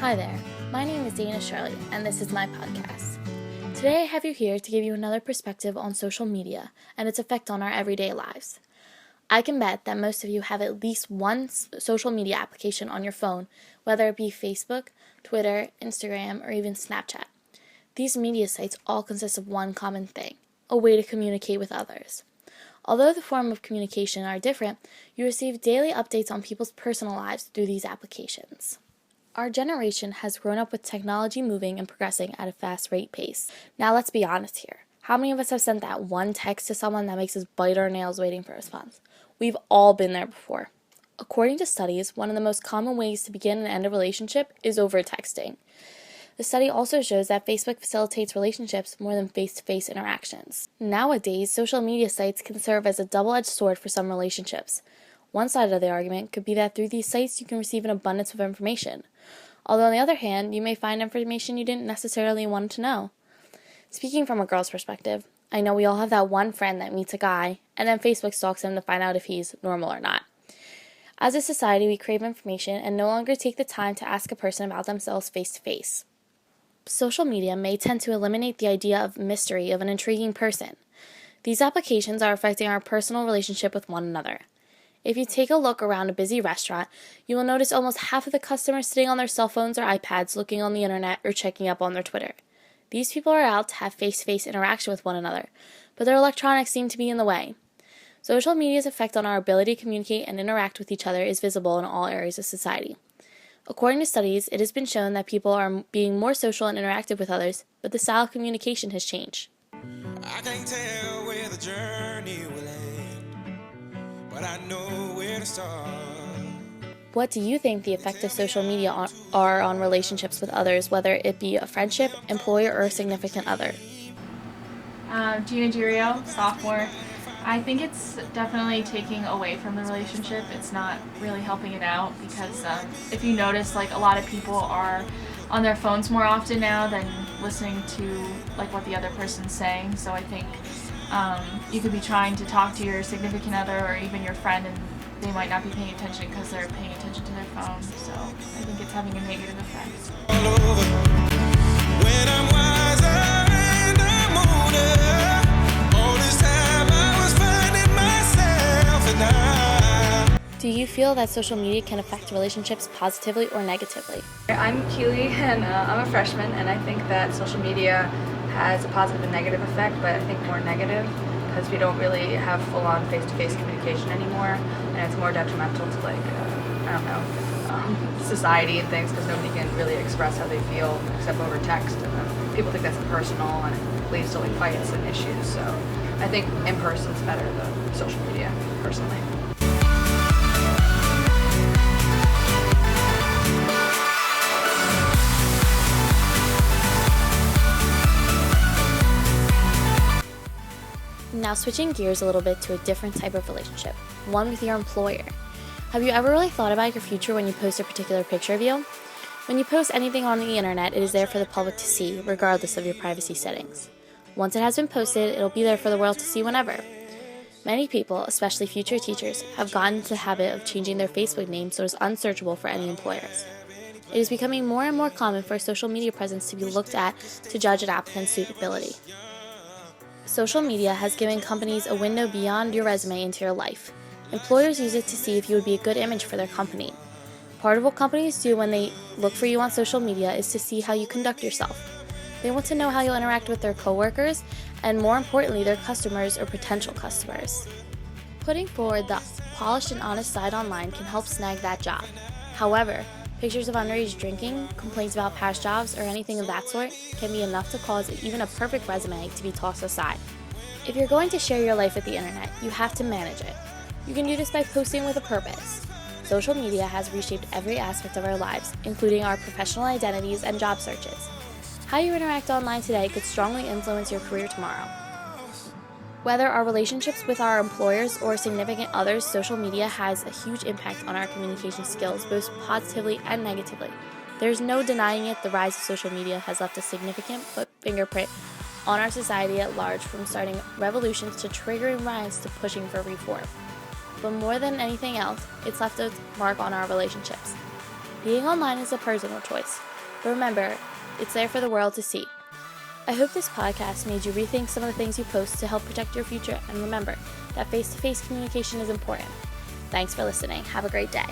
Hi there, my name is Dana Shirley, and this is my podcast. Today I have you here to give you another perspective on social media and its effect on our everyday lives. I can bet that most of you have at least one social media application on your phone, whether it be Facebook, Twitter, Instagram, or even Snapchat. These media sites all consist of one common thing, a way to communicate with others. Although the form of communication are different, you receive daily updates on people's personal lives through these applications. Our generation has grown up with technology moving and progressing at a fast rate pace. Now let's be honest here. How many of us have sent that one text to someone that makes us bite our nails waiting for a response? We've all been there before. According to studies, one of the most common ways to begin and end a relationship is over texting. The study also shows that Facebook facilitates relationships more than face-to-face interactions. Nowadays, social media sites can serve as a double-edged sword for some relationships. One side of the argument could be that through these sites you can receive an abundance of information. Although on the other hand, you may find information you didn't necessarily want to know. Speaking from a girl's perspective, I know we all have that one friend that meets a guy, and then Facebook stalks him to find out if he's normal or not. As a society, we crave information and no longer take the time to ask a person about themselves face to face. Social media may tend to eliminate the idea of mystery of an intriguing person. These applications are affecting our personal relationship with one another. If you take a look around a busy restaurant, you will notice almost half of the customers sitting on their cell phones or iPads looking on the internet or checking up on their Twitter. These people are out to have face-to-face interaction with one another, but their electronics seem to be in the way. Social media's effect on our ability to communicate and interact with each other is visible in all areas of society. According to studies, it has been shown that people are being more social and interactive with others, but the style of communication has changed. I can't tell where the journey will end, but I know where to start. What do you think the effect of social media are on relationships with others, whether it be a friendship, employer, or a significant other? Gina Girio, sophomore. I think it's definitely taking away from the relationship. It's not really helping it out because if you notice, like a lot of people are on their phones more often now than listening to like what the other person's saying. So I think you could be trying to talk to your significant other or even your friend and they might not be paying attention because they're paying attention to their phone. So I think it's having a negative effect. All over. When I'm wiser and I'm older, all this time I was finding myself and I. Do you feel that social media can affect relationships positively or negatively? I'm Keely and I'm a freshman, and I think that social media has a positive and negative effect, but I think more negative because we don't really have full-on face-to-face communication anymore, and it's more detrimental to society and things because nobody can really express how they feel except over text, and then people think that's impersonal and it leads to like fights and issues. So I think in person's better than social media, personally. Now switching gears a little bit to a different type of relationship, one with your employer. Have you ever really thought about your future when you post a particular picture of you? When you post anything on the internet, it is there for the public to see, regardless of your privacy settings. Once it has been posted, it'll be there for the world to see whenever. Many people, especially future teachers, have gotten into the habit of changing their Facebook name so it's unsearchable for any employers. It is becoming more and more common for a social media presence to be looked at to judge an applicant's suitability. Social media has given companies a window beyond your resume into your life. Employers use it to see if you would be a good image for their company. Part of what companies do when they look for you on social media is to see how you conduct yourself. They want to know how you'll interact with their coworkers and, more importantly, their customers or potential customers. Putting forward the polished and honest side online can help snag that job. However, pictures of underage drinking, complaints about past jobs, or anything of that sort can be enough to cause even a perfect resume to be tossed aside. If you're going to share your life with the internet, you have to manage it. You can do this by posting with a purpose. Social media has reshaped every aspect of our lives, including our professional identities and job searches. How you interact online today could strongly influence your career tomorrow. Whether our relationships with our employers or significant others, social media has a huge impact on our communication skills, both positively and negatively. There's no denying it, the rise of social media has left a significant fingerprint on our society at large, from starting revolutions to triggering riots to pushing for reform. But more than anything else, it's left a mark on our relationships. Being online is a personal choice, but remember, it's there for the world to see. I hope this podcast made you rethink some of the things you post to help protect your future, and remember that face-to-face communication is important. Thanks for listening. Have a great day.